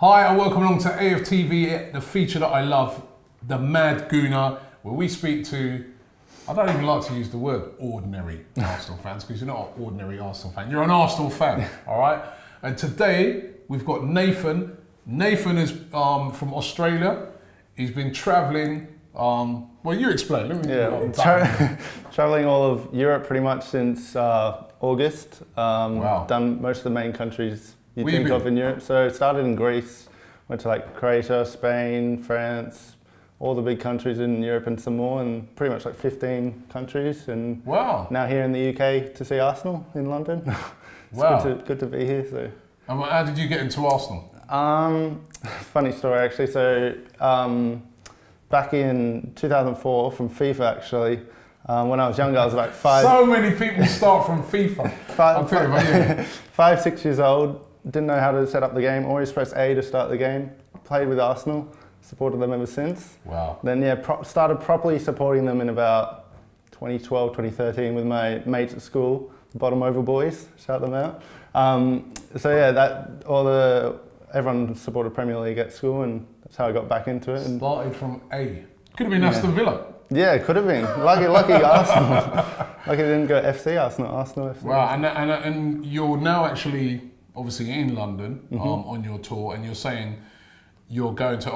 Hi and welcome along to AFTV, the feature that I love, the Mad Gooner, where we speak to, I don't even like to use the word ordinary Arsenal fans, because you're not an ordinary Arsenal fan, you're an Arsenal fan, all right? And today we've got Nathan. Nathan is from Australia. He's been traveling, well, you explain. Traveling all of Europe pretty much since August. Wow. Done most of the main countries you think of in Europe. So started in Greece, went to like Croatia, Spain, France, all the big countries in Europe and some more, and pretty much like 15 countries. And wow. Now here in the UK to see Arsenal in London. It's wow. good to be here. So. And how did you get into Arsenal? Funny story actually. So back in 2004 from FIFA actually. When I was younger, I was about 5. So many people start from FIFA. 5, 6 years old. Didn't know how to set up the game. Always press A to start the game. Played with Arsenal. Supported them ever since. Wow. Then started properly supporting them in about 2012, 2013 with my mates at school. Bottom Over boys. Shout them out. So yeah, everyone supported Premier League at school, and that's how I got back into it. And started from A. Could have been Aston Villa. Yeah, it could have been. Lucky Arsenal. Lucky it didn't go FC Arsenal FC. Wow, and you're now actually obviously in London on your tour, and you're saying you're going to.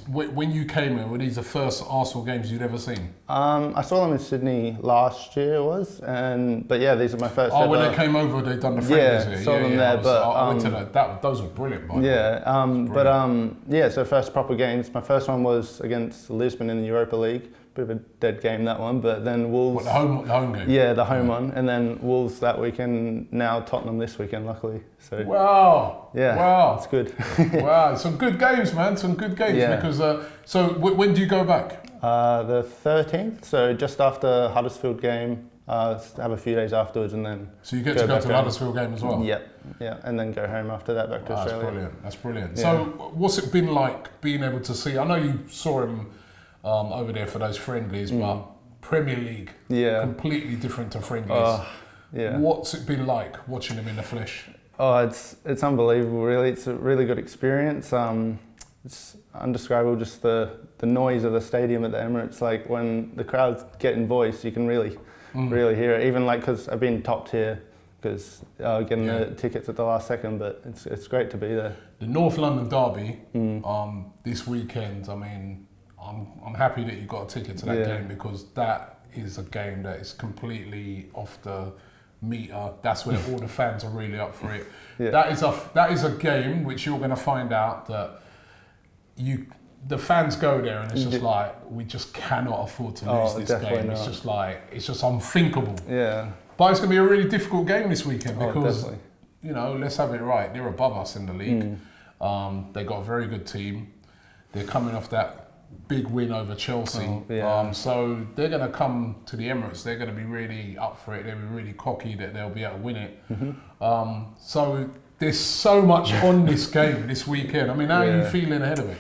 When you came here, were these the first Arsenal games you'd ever seen? I saw them in Sydney last year, it was, but yeah, these are my first. Oh, when they came over, they'd done the friendlies here. Yeah, saw them there, I went to that. Those were brilliant. By Yeah, so first proper games. My first one was against Lisbon in the Europa League. Bit of a dead game that one, but then Wolves. What, the home game? Yeah, the home one, and then Wolves that weekend. Now Tottenham this weekend, luckily. So. Wow. Yeah. Wow. It's good. Wow, some good games, man. Some good games. Yeah. Because so when do you go back? The 13th. So just after Huddersfield game. Have a few days afterwards, and then. So you get to go to the Huddersfield game as well. Yeah, and then go home after that back to Australia. That's brilliant. Yeah. So what's it been like being able to see? I know you saw him over there for those friendlies, but Premier League, completely different to friendlies. What's it been like watching him in the flesh? Oh, it's unbelievable. Really, it's a really good experience. It's undescribable. Just the noise of the stadium at the Emirates. Like when the crowds get in voice, you can really hear it. Even like because I've been top tier because getting the tickets at the last second, but it's great to be there. The North London derby this weekend. I mean, I'm happy that you got a ticket to that game, because that is a game that is completely off the meter. That's where all the fans are really up for it. Yeah. That is a game which you're going to find out that the fans go there and it's just like, we just cannot afford to lose this game. Not. It's just unthinkable. Yeah. But it's going to be a really difficult game this weekend because, let's have it right. They're above us in the league. They got a very good team. They're coming off that big win over Chelsea. So they're going to come to the Emirates. They're going to be really up for it. They'll be really cocky that they'll be able to win it. So there's so much on this game this weekend. I mean, how are you feeling ahead of it?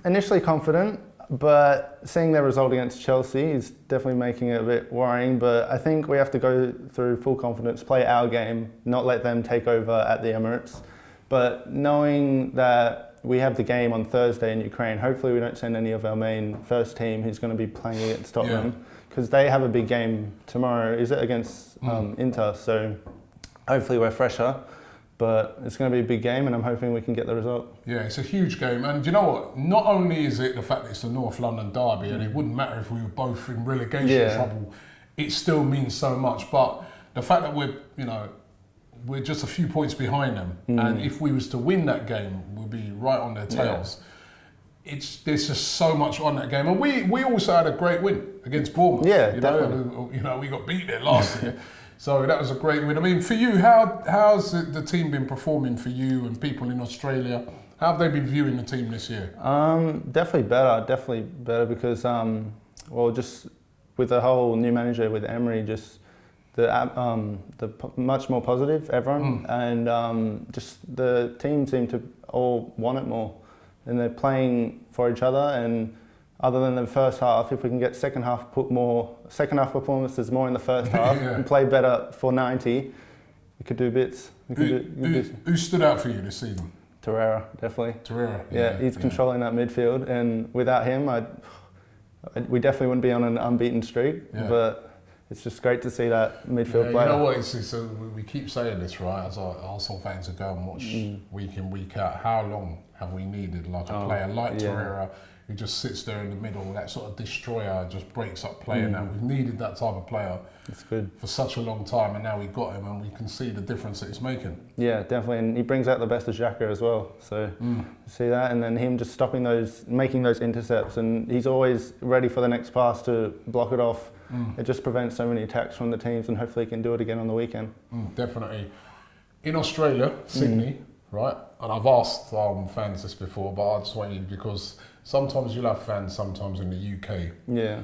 Initially confident, but seeing their result against Chelsea is definitely making it a bit worrying. But I think we have to go through full confidence, play our game, not let them take over at the Emirates. But knowing that we have the game on Thursday in Ukraine, hopefully we don't send any of our main first team who's going to be playing against Tottenham, because they have a big game tomorrow. Is it against Inter? So hopefully we're fresher. But it's going to be a big game, and I'm hoping we can get the result. Yeah, it's a huge game. And you know what? Not only is it the fact that it's the North London derby, and it wouldn't matter if we were both in relegation trouble, it still means so much. But the fact that we're just a few points behind them, and if we was to win that game, we'd be right on their tails. There's just so much on that game. And we also had a great win against Bournemouth. Yeah, definitely. We got beat there last year. So that was a great win. I mean, for you, how's the team been performing for you and people in Australia? How have they been viewing the team this year? Definitely better because, just with the whole new manager with Emery, just the much more positive, everyone, and just the team seem to all want it more, and they're playing for each other. And other than the first half, if we can get second half performances more in the first half and play better for 90, we could do bits. Who stood out for you this season? Torreira, definitely. Torreira. Yeah, he's controlling that midfield, and without him, we definitely wouldn't be on an unbeaten streak. Yeah. But it's just great to see that midfield player. You know what? We keep saying this, right? As our Arsenal fans who go and watch week in, week out. How long have we needed like a player like Torreira, who just sits there in the middle, that sort of destroyer, just breaks up play, and that we've needed that type of player. It's good for such a long time, and now we got him, and we can see the difference that he's making. Yeah, definitely, and he brings out the best of Xhaka as well. So see that, and then him just stopping those, making those intercepts, and he's always ready for the next pass to block it off. It just prevents so many attacks from the teams, and hopefully he can do it again on the weekend. Definitely. In Australia, Sydney, right? And I've asked fans this before, but I just want you, because sometimes you'll have fans sometimes in the UK. Yeah.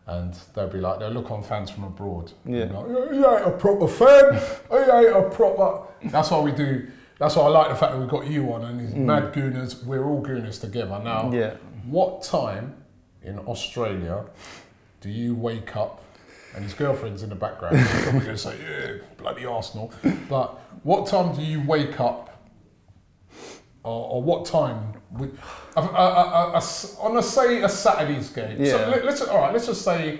And they'll be like, they'll look on fans from abroad. Yeah. Like, he ain't a proper fan. He ain't a proper. That's why we do. That's why I like the fact that we've got you on and these mad Gooners. We're all Gooners together now. Yeah. What time in Australia do you wake up? And his girlfriend's in the background. She's probably going to say, yeah, bloody Arsenal. But what time do you wake up? Or what time? On a Saturday's game. Yeah. So let's just say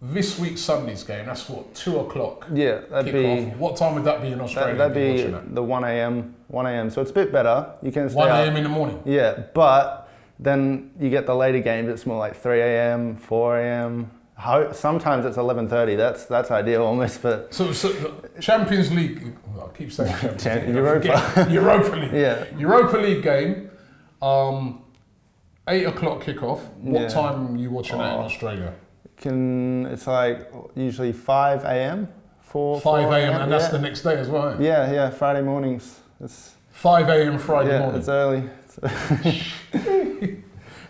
this week's Sunday's game. That's what, 2:00. Yeah, that'd be. What time would that be in Australia? That'd be the 1 a.m. 1 a.m. So it's a bit better. You can stay 1 a.m. in the morning. Yeah, but then you get the later games. It's more like 3 a.m., 4 a.m. Sometimes it's 11:30. That's ideal almost. But so Champions League. I keep saying Champions League. Europa League. Yeah. Europa League game. 8 o'clock kickoff. What time are you watching that in Australia? It's like usually 5 a.m. 5 a.m. and that's the next day as well. Yeah. Friday mornings. It's 5 a.m. Friday morning. It's early.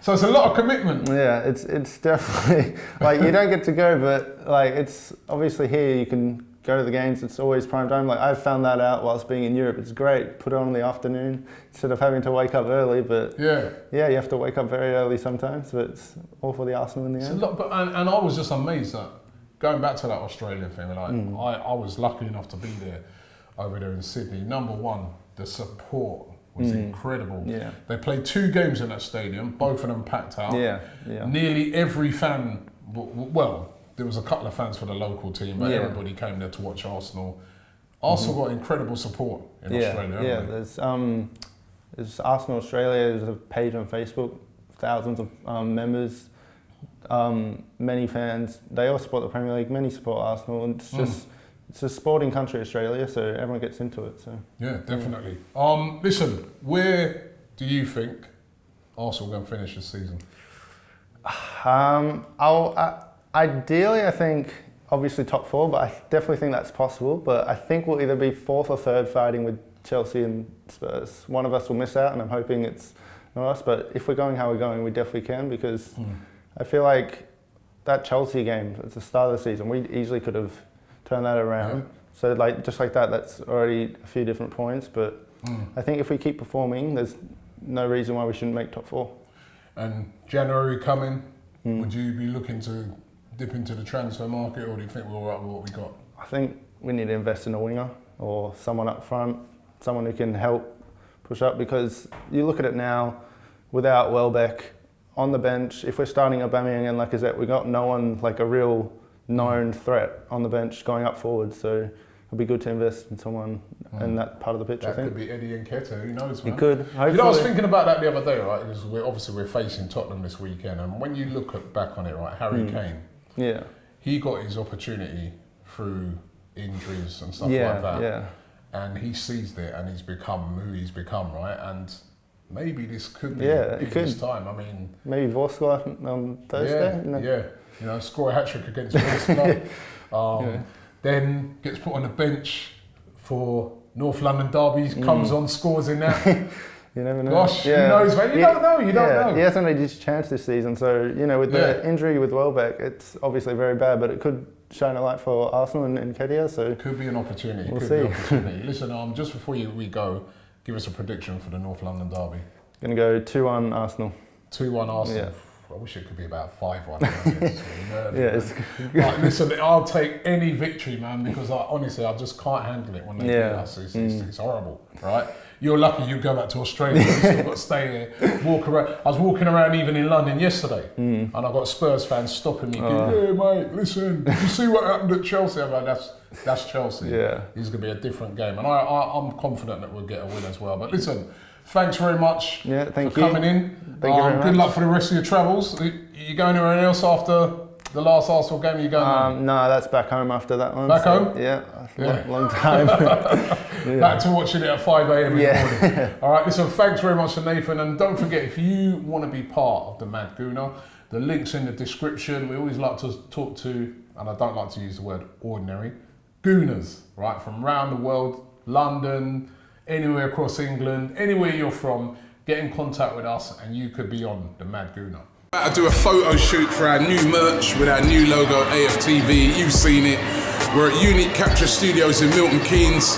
So it's a lot of commitment. Yeah, it's definitely like you don't get to go, but like it's obviously here you can go to the games. It's always prime time. Like I've found that out whilst being in Europe. It's great. Put it on in the afternoon instead of having to wake up early. But yeah, you have to wake up very early sometimes. But it's all for the Arsenal in the end. It's a lot, and I was just amazed that going back to that Australia thing. Like I was lucky enough to be there over there in Sydney. Number one, the support was incredible. Yeah. They played 2 games in that stadium, both of them packed out. Yeah. Nearly every fan, well, there was a couple of fans for the local team, but everybody came there to watch Arsenal. Arsenal got incredible support in Australia. Yeah, there's Arsenal Australia, there's a page on Facebook, thousands of members, many fans. They all support the Premier League, many support Arsenal, and it's just... It's a sporting country, Australia, so everyone gets into it. So yeah, definitely. Listen, where do you think Arsenal are going to finish this season? Ideally, I think obviously top 4, but I definitely think that's possible. But I think we'll either be 4th or 3rd, fighting with Chelsea and Spurs. One of us will miss out, and I'm hoping it's not us. But if we're going how we're going, we definitely can, because I feel like that Chelsea game at the start of the season, we easily could have turn that around. Yeah. So like just like that, that's already a few different points. But I think if we keep performing, there's no reason why we shouldn't make top 4. And January coming, would you be looking to dip into the transfer market, or do you think we're all right with what we got? I think we need to invest in a winger or someone up front, someone who can help push up, because you look at it now, without Welbeck on the bench, if we're starting Aubameyang and Lacazette, we've got no one like a real known threat on the bench going up forward, so it'll be good to invest in someone in that part of the pitch. That I think could be Eddie Nketiah, who knows, man? It could. Hopefully. You know, I was thinking about that the other day, right? Because we're facing Tottenham this weekend, and when you look back on it, right, Harry Kane, he got his opportunity through injuries and stuff like that, and he seized it, and he's become who he's become, right? And maybe this could be his time. I mean, maybe Vorskla on Thursday. You know, score a hat-trick against Wolves. Then gets put on the bench for North London derbies, comes on, scores in that. You never know. Gosh, who knows, man? You don't know. He hasn't had his chance this season, so, you know, with the injury with Welbeck, it's obviously very bad, but it could shine a light for Arsenal and Nketiah, so... It could be an opportunity. We'll see. Listen, just before we go, give us a prediction for the North London derby. Going to go 2-1 Arsenal. 2-1 Arsenal. Yeah. I wish it could be about 5-1. Yeah, like, listen, I'll take any victory, man, because honestly, I just can't handle it when they beat us. It's horrible, right? You're lucky you go back to Australia. You still got to stay here, walk around. I was walking around even in London yesterday, and I got Spurs fans stopping me. Yeah, mate, listen, did you see what happened at Chelsea? I'm like, that's Chelsea. Yeah. It's going to be a different game, and I'm confident that we'll get a win as well. But listen, thanks very much for coming in. Thank you very much. Good luck for the rest of your travels. Are you going anywhere else after the last Arsenal game? Are you going no, that's back home after that one. Back home? Yeah, long time. Back to watching it at 5 a.m. in the morning. All right, listen, thanks very much to Nathan. And don't forget, if you want to be part of the Mad Gooner, the link's in the description. We always like to talk to, and I don't like to use the word ordinary, Gooners, right? From around the world, London, anywhere across England, anywhere you're from, get in contact with us and you could be on the Mad Gooner. I do a photo shoot for our new merch with our new logo, AFTV. You've seen it. We're at Unique Capture Studios in Milton Keynes.